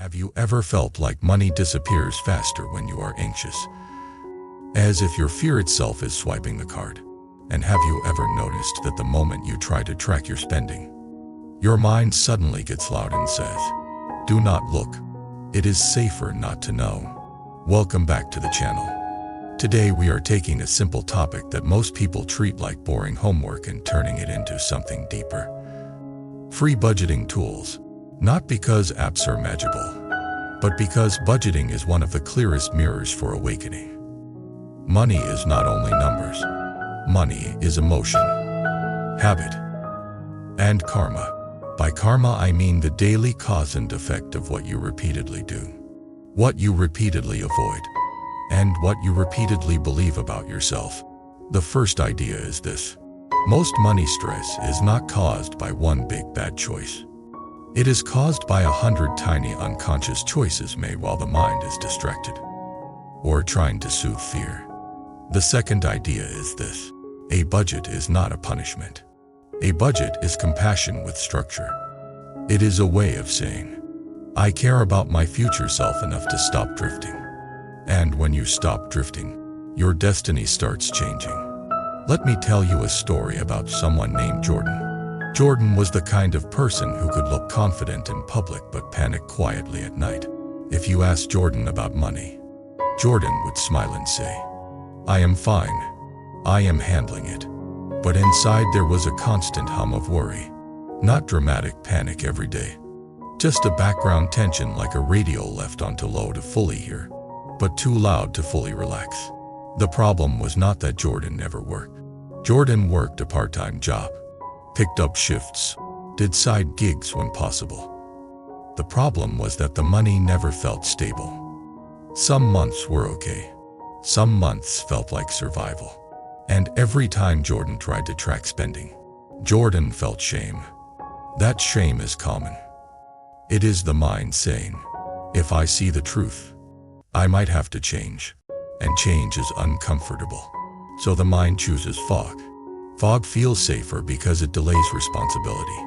Have you ever felt like money disappears faster when you are anxious? As if your fear itself is swiping the card. And have you ever noticed that the moment you try to track your spending, your mind suddenly gets loud and says, "Do not look. It is safer not to know." Welcome back to the channel. Today we are taking a simple topic that most people treat like boring homework and turning it into something deeper. Free budgeting tools. Not because apps are magical, but because budgeting is one of the clearest mirrors for awakening. Money is not only numbers. Money is emotion, habit, and karma. By karma, I mean the daily cause and effect of what you repeatedly do, what you repeatedly avoid, and what you repeatedly believe about yourself. The first idea is this. Most money stress is not caused by one big bad choice. It is caused by 100 tiny unconscious choices made while the mind is distracted or trying to soothe fear. The second idea is this. A budget is not a punishment. A budget is compassion with structure. It is a way of saying, I care about my future self enough to stop drifting. And when you stop drifting, your destiny starts changing. Let me tell you a story about someone named Jordan. Jordan was the kind of person who could look confident in public but panic quietly at night. If you asked Jordan about money, Jordan would smile and say, "I am fine. I am handling it." But inside there was a constant hum of worry. Not dramatic panic every day. Just a background tension like a radio left on too low to fully hear, but too loud to fully relax. The problem was not that Jordan never worked. Jordan worked a part-time job, picked up shifts, did side gigs when possible. The problem was that the money never felt stable. Some months were okay. Some months felt like survival. And every time Jordan tried to track spending, Jordan felt shame. That shame is common. It is the mind saying, if I see the truth, I might have to change. And change is uncomfortable. So the mind chooses fog. Fog feels safer because it delays responsibility.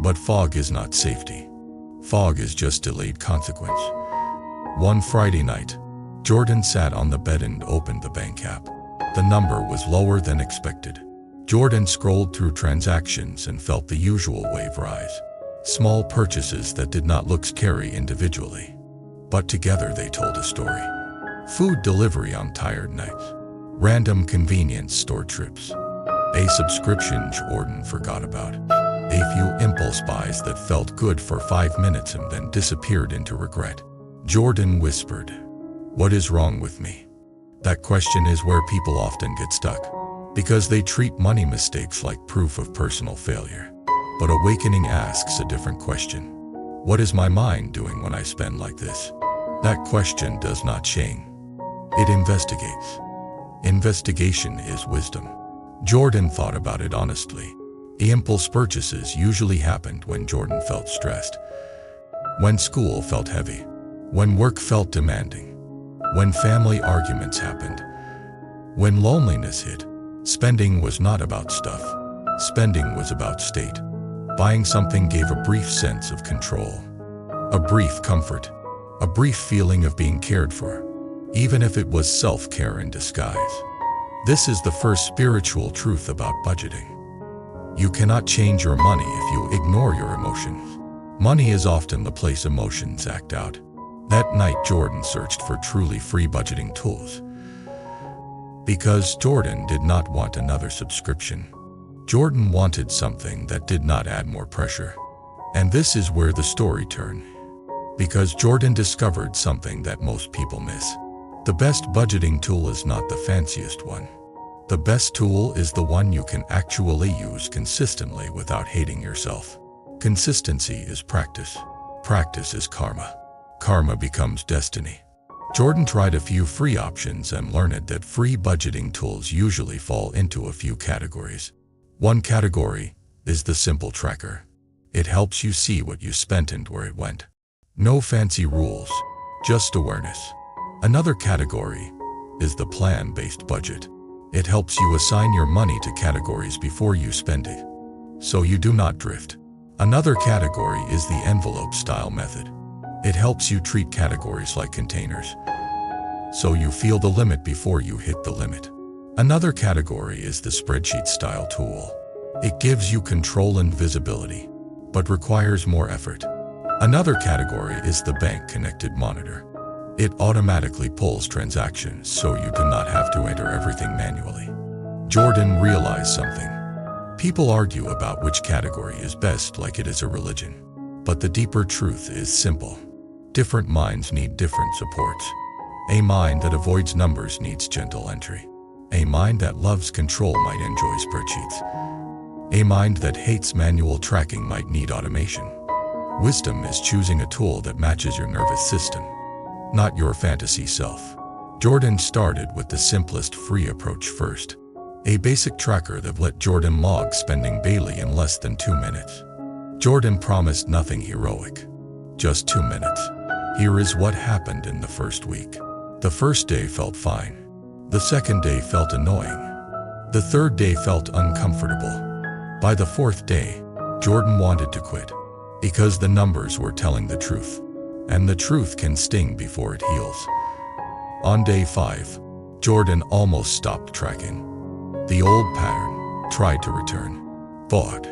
But fog is not safety. Fog is just delayed consequence. One Friday night, Jordan sat on the bed and opened the bank app. The number was lower than expected. Jordan scrolled through transactions and felt the usual wave rise. Small purchases that did not look scary individually, but together they told a story. Food delivery on tired nights. Random convenience store trips. A subscription Jordan forgot about. A few impulse buys that felt good for 5 minutes and then disappeared into regret. Jordan whispered, "What is wrong with me?" That question is where people often get stuck, because they treat money mistakes like proof of personal failure. But awakening asks a different question. What is my mind doing when I spend like this? That question does not shame. It investigates. Investigation is wisdom. Jordan thought about it honestly. The impulse purchases usually happened when Jordan felt stressed, when school felt heavy, when work felt demanding, when family arguments happened, when loneliness hit. Spending was not about stuff. Spending was about state. Buying something gave a brief sense of control, a brief comfort, a brief feeling of being cared for, even if it was self-care in disguise. This is the first spiritual truth about budgeting. You cannot change your money if you ignore your emotions. Money is often the place emotions act out. That night Jordan searched for truly free budgeting tools. Because Jordan did not want another subscription. Jordan wanted something that did not add more pressure. And this is where the story turned. Because Jordan discovered something that most people miss. The best budgeting tool is not the fanciest one. The best tool is the one you can actually use consistently without hating yourself. Consistency is practice. Practice is karma. Karma becomes destiny. Jordan tried a few free options and learned that free budgeting tools usually fall into a few categories. One category is the simple tracker. It helps you see what you spent and where it went. No fancy rules, just awareness. Another category is the plan-based budget. It helps you assign your money to categories before you spend it, so you do not drift. Another category is the envelope-style method. It helps you treat categories like containers, so you feel the limit before you hit the limit. Another category is the spreadsheet-style tool. It gives you control and visibility, but requires more effort. Another category is the bank-connected monitor. It automatically pulls transactions so you do not have to enter everything manually. Jordan realized something. People argue about which category is best like it is a religion. But the deeper truth is simple. Different minds need different supports. A mind that avoids numbers needs gentle entry. A mind that loves control might enjoy spreadsheets. A mind that hates manual tracking might need automation. Wisdom is choosing a tool that matches your nervous system, not your fantasy self. Jordan started with the simplest free approach first. A basic tracker that let Jordan log spending daily in less than 2 minutes. Jordan promised nothing heroic, just 2 minutes. Here is what happened in the first week. The first day felt fine. The second day felt annoying. The third day felt uncomfortable. By the fourth day, Jordan wanted to quit, because the numbers were telling the truth, and the truth can sting before it heals. On day 5, Jordan almost stopped tracking. The old pattern tried to return. Thought,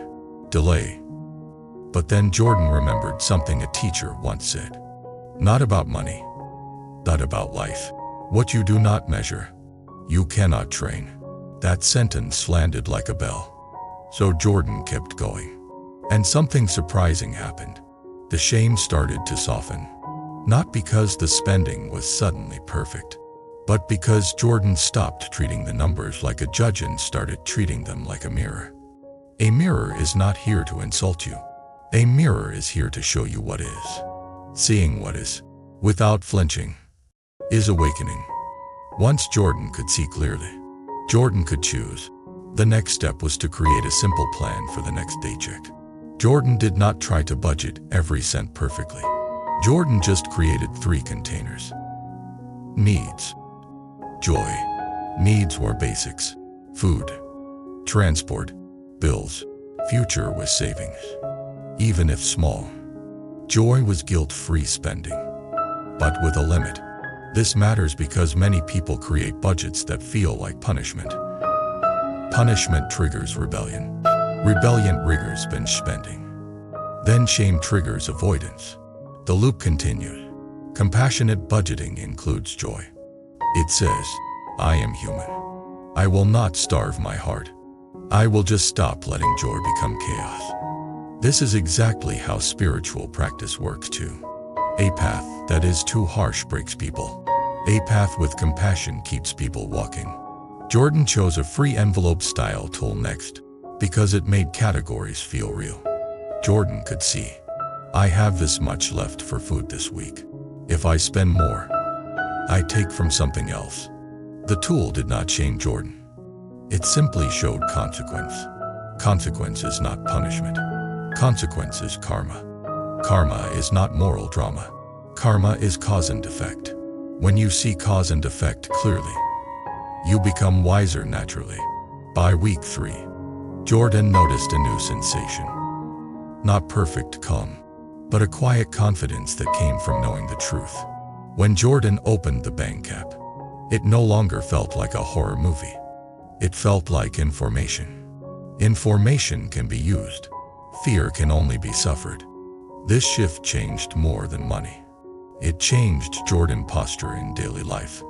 delay. But then Jordan remembered something a teacher once said. Not about money, not about life. What you do not measure, you cannot train. That sentence landed like a bell. So Jordan kept going. And something surprising happened. The shame started to soften. Not because the spending was suddenly perfect, but because Jordan stopped treating the numbers like a judge and started treating them like a mirror. A mirror is not here to insult you. A mirror is here to show you what is. Seeing what is, without flinching, is awakening. Once Jordan could see clearly, Jordan could choose. The next step was to create a simple plan for the next paycheck. Jordan did not try to budget every cent perfectly. Jordan just created 3 containers. Needs. Joy. Needs were basics. Food. Transport. Bills. Future was savings, even if small. Joy was guilt-free spending, but with a limit. This matters because many people create budgets that feel like punishment. Punishment triggers rebellion. Rebellion triggers binge spending. Then shame triggers avoidance. The loop continues. Compassionate budgeting includes joy. It says, I am human. I will not starve my heart. I will just stop letting joy become chaos. This is exactly how spiritual practice works too. A path that is too harsh breaks people. A path with compassion keeps people walking. Jordan chose a free envelope style tool next because it made categories feel real. Jordan could see, I have this much left for food this week. If I spend more, I take from something else. The tool did not shame Jordan. It simply showed consequence. Consequence is not punishment. Consequence is karma. Karma is not moral drama. Karma is cause and effect. When you see cause and effect clearly, you become wiser naturally. By week 3, Jordan noticed a new sensation. Not perfect calm, but a quiet confidence that came from knowing the truth. When Jordan opened the bank app, it no longer felt like a horror movie. It felt like information. Information can be used. Fear can only be suffered. This shift changed more than money. It changed Jordan's posture in daily life.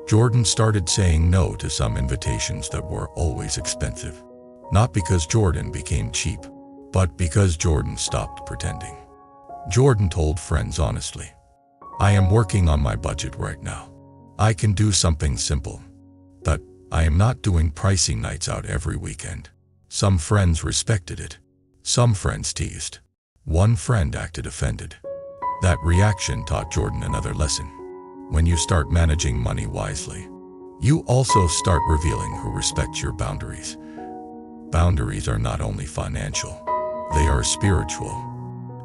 Jordan started saying no to some invitations that were always expensive. Not because Jordan became cheap, but because Jordan stopped pretending. Jordan told friends honestly, I am working on my budget right now. I can do something simple, but I am not doing pricey nights out every weekend. Some friends respected it. Some friends teased. One friend acted offended. That reaction taught Jordan another lesson. When you start managing money wisely, you also start revealing who respects your boundaries. Boundaries are not only financial, they are spiritual.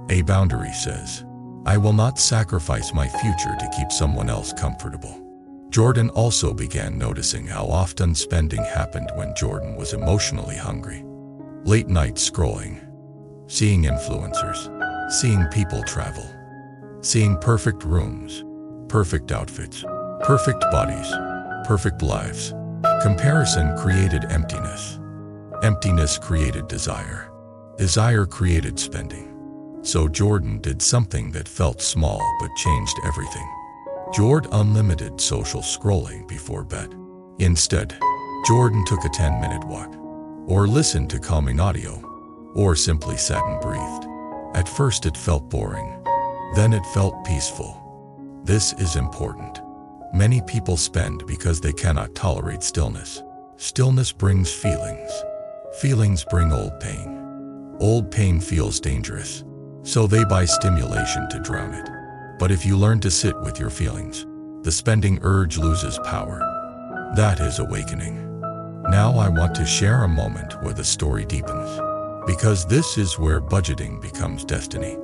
A boundary says, I will not sacrifice my future to keep someone else comfortable. Jordan also began noticing how often spending happened when Jordan was emotionally hungry. Late night scrolling, seeing influencers, seeing people travel, seeing perfect rooms, perfect outfits, perfect bodies, perfect lives. Comparison created emptiness. Emptiness created desire. Desire created spending. So Jordan did something that felt small but changed everything. Jordan unlimited social scrolling before bed. Instead, Jordan took a 10-minute walk, or listened to calming audio, or simply sat and breathed. At first it felt boring. Then it felt peaceful. This is important. Many people spend because they cannot tolerate stillness. Stillness brings feelings. Feelings bring old pain. Old pain feels dangerous, so they buy stimulation to drown it. But if you learn to sit with your feelings, the spending urge loses power. That is awakening. Now I want to share a moment where the story deepens, because this is where budgeting becomes destiny.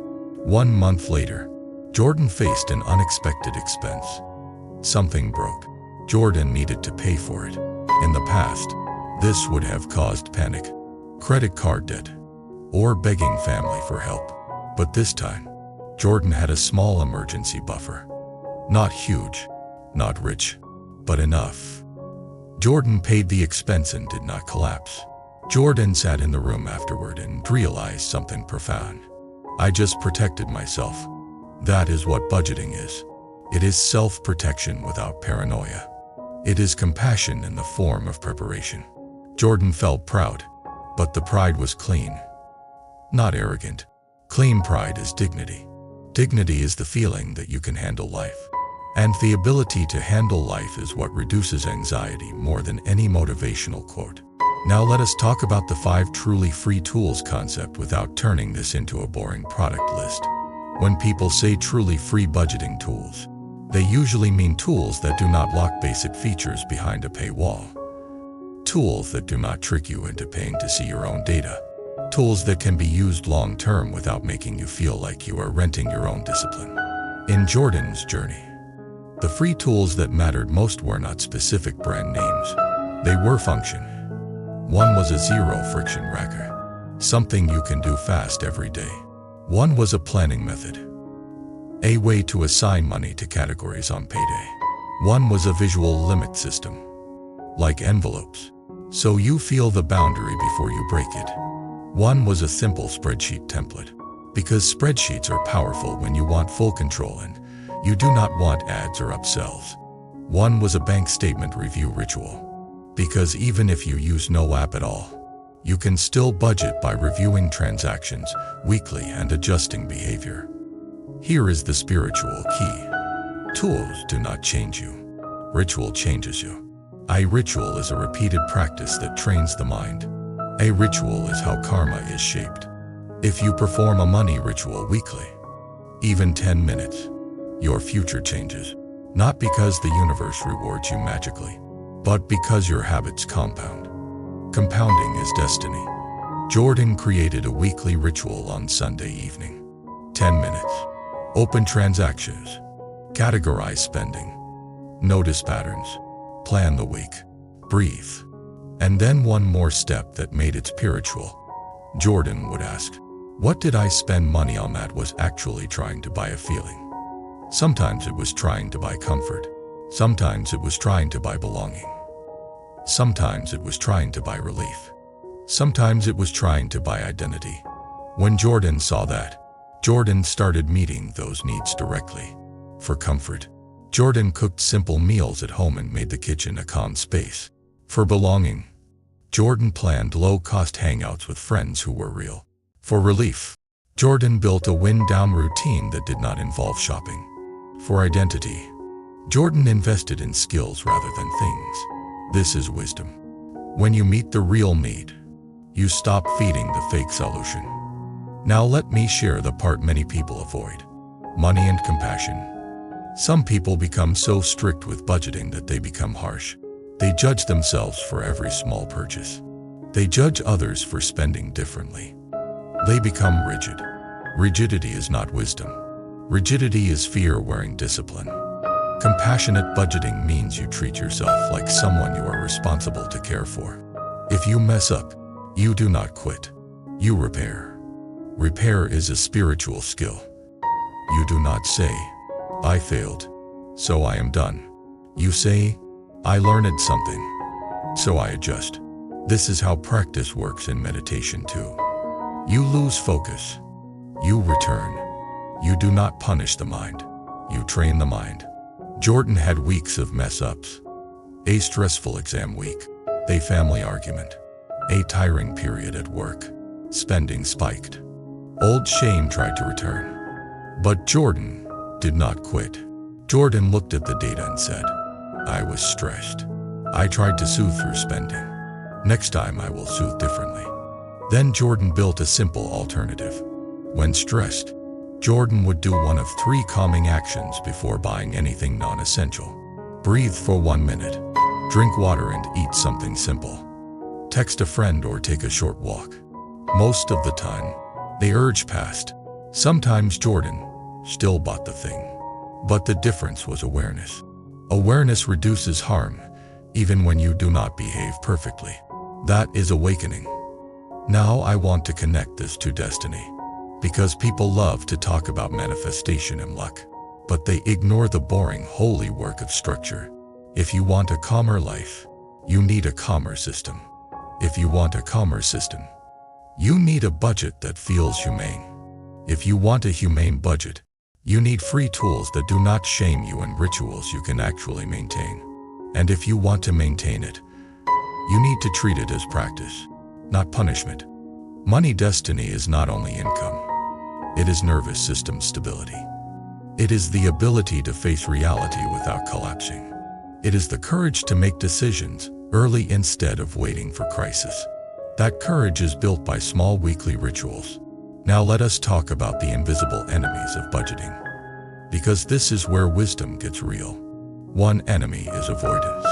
1 month later, Jordan faced an unexpected expense. Something broke. Jordan needed to pay for it. In the past, this would have caused panic, credit card debt, or begging family for help. But this time, Jordan had a small emergency buffer. Not huge, not rich, but enough. Jordan paid the expense and did not collapse. Jordan sat in the room afterward and realized something profound. I just protected myself. That is what budgeting is. It is self-protection without paranoia. It is compassion in the form of preparation. Jordan felt proud, but the pride was clean, not arrogant. Clean pride is dignity. Dignity is the feeling that you can handle life. And the ability to handle life is what reduces anxiety more than any motivational quote. Now let us talk about the 5 truly free tools concept without turning this into a boring product list. When people say truly free budgeting tools, they usually mean tools that do not lock basic features behind a paywall. Tools that do not trick you into paying to see your own data. Tools that can be used long-term without making you feel like you are renting your own discipline. In Jordan's journey, the free tools that mattered most were not specific brand names. They were function. One was a zero-friction tracker, something you can do fast every day. One was a planning method, a way to assign money to categories on payday. One was a visual limit system, like envelopes, so you feel the boundary before you break it. One was a simple spreadsheet template, because spreadsheets are powerful when you want full control and you do not want ads or upsells. One was a bank statement review ritual, because even if you use no app at all, you can still budget by reviewing transactions weekly and adjusting behavior. Here is the spiritual key. Tools do not change you. Ritual changes you. A ritual is a repeated practice that trains the mind. A ritual is how karma is shaped. If you perform a money ritual weekly, even 10 minutes, your future changes. Not because the universe rewards you magically, but because your habits compound. Compounding is destiny. Jordan created a weekly ritual on Sunday evening. 10 minutes. Open transactions. Categorize spending. Notice patterns. Plan the week. Breathe. And then one more step that made it spiritual. Jordan would ask, what did I spend money on that was actually trying to buy a feeling? Sometimes it was trying to buy comfort. Sometimes it was trying to buy belonging. Sometimes it was trying to buy relief. Sometimes it was trying to buy identity. When Jordan saw that, Jordan started meeting those needs directly. For comfort, Jordan cooked simple meals at home and made the kitchen a calm space. For belonging, Jordan planned low-cost hangouts with friends who were real. For relief, Jordan built a wind-down routine that did not involve shopping. For identity, Jordan invested in skills rather than things. This is wisdom. When you meet the real need, you stop feeding the fake solution. Now let me share the part many people avoid. Money and compassion. Some people become so strict with budgeting that they become harsh. They judge themselves for every small purchase. They judge others for spending differently. They become rigid. Rigidity is not wisdom. Rigidity is fear wearing discipline. Compassionate budgeting means you treat yourself like someone you are responsible to care for. If you mess up, you do not quit. You repair. Repair is a spiritual skill. You do not say, I failed, so I am done. You say, I learned something, so I adjust. This is how practice works in meditation too. You lose focus. You return. You do not punish the mind. You train the mind. Jordan had weeks of mess-ups. A stressful exam week. A family argument. A tiring period at work. Spending spiked. Old shame tried to return. But Jordan did not quit. Jordan looked at the data and said, I was stressed. I tried to soothe through spending. Next time I will soothe differently. Then Jordan built a simple alternative. When stressed, Jordan would do one of 3 calming actions before buying anything non-essential. Breathe for 1 minute. Drink water and eat something simple. Text a friend or take a short walk. Most of the time, the urge passed. Sometimes Jordan still bought the thing. But the difference was awareness. Awareness reduces harm, even when you do not behave perfectly. That is awakening. Now I want to connect this to destiny. Because people love to talk about manifestation and luck, but they ignore the boring, holy work of structure. If you want a calmer life, you need a calmer system. If you want a calmer system, you need a budget that feels humane. If you want a humane budget, you need free tools that do not shame you and rituals you can actually maintain. And if you want to maintain it, you need to treat it as practice, not punishment. Money destiny is not only income. It is nervous system stability. It is the ability to face reality without collapsing. It is the courage to make decisions early instead of waiting for crisis. That courage is built by small weekly rituals. Now let us talk about the invisible enemies of budgeting. Because this is where wisdom gets real. One enemy is avoidance.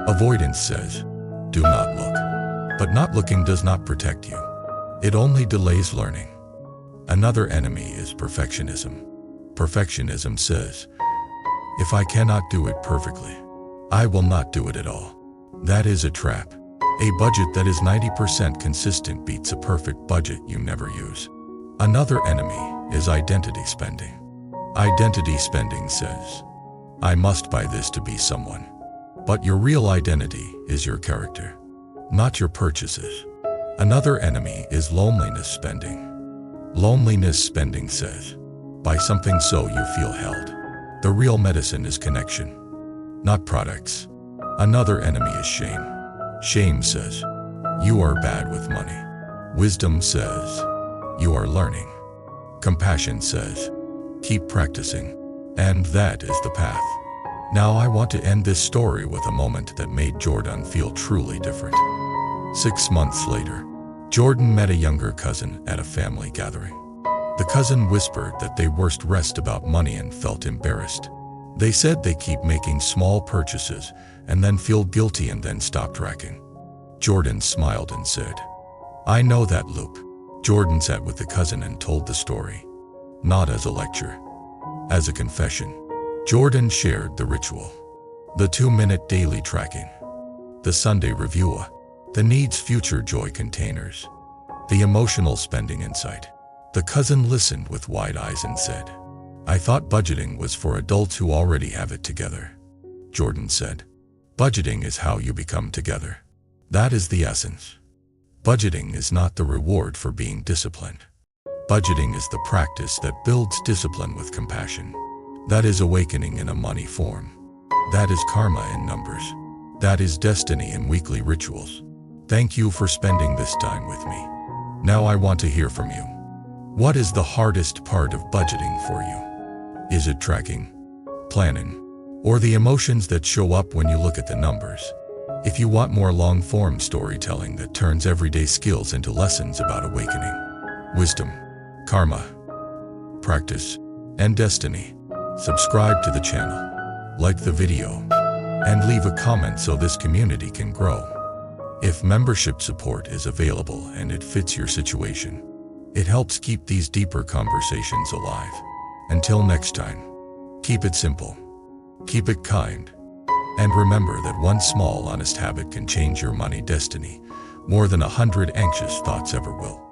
Avoidance says, do not look. But not looking does not protect you. It only delays learning. Another enemy is perfectionism. Perfectionism says, if I cannot do it perfectly, I will not do it at all. That is a trap. A budget that is 90% consistent beats a perfect budget you never use. Another enemy is identity spending. Identity spending says, I must buy this to be someone. But your real identity is your character, not your purchases. Another enemy is loneliness spending. Loneliness spending says, buy something so you feel held. The real medicine is connection, not products. Another enemy is shame. Shame says, you are bad with money. Wisdom says, you are learning. Compassion says, keep practicing. And that is the path. Now I want to end this story with a moment that made Jordan feel truly different. 6 months later, Jordan met a younger cousin at a family gathering. The cousin whispered that they were stressed about money and felt embarrassed. They said they keep making small purchases and then feel guilty and then stop tracking. Jordan smiled and said, I know that loop. Jordan sat with the cousin and told the story, not as a lecture, as a confession. Jordan shared the ritual, the 2-minute daily tracking, the Sunday review, the needs future joy containers, the emotional spending insight. The cousin listened with wide eyes and said, I thought budgeting was for adults who already have it together. Jordan said, budgeting is how you become together. That is the essence. Budgeting is not the reward for being disciplined. Budgeting is the practice that builds discipline with compassion. That is awakening in a money form. That is karma in numbers. That is destiny in weekly rituals. Thank you for spending this time with me. Now I want to hear from you. What is the hardest part of budgeting for you? Is it tracking, planning, or the emotions that show up when you look at the numbers? If you want more long-form storytelling that turns everyday skills into lessons about awakening, wisdom, karma, practice, and destiny, subscribe to the channel, like the video, and leave a comment so this community can grow. If membership support is available and it fits your situation, it helps keep these deeper conversations alive. Until next time, keep it simple, keep it kind, and remember that one small honest habit can change your money destiny more than 100 anxious thoughts ever will.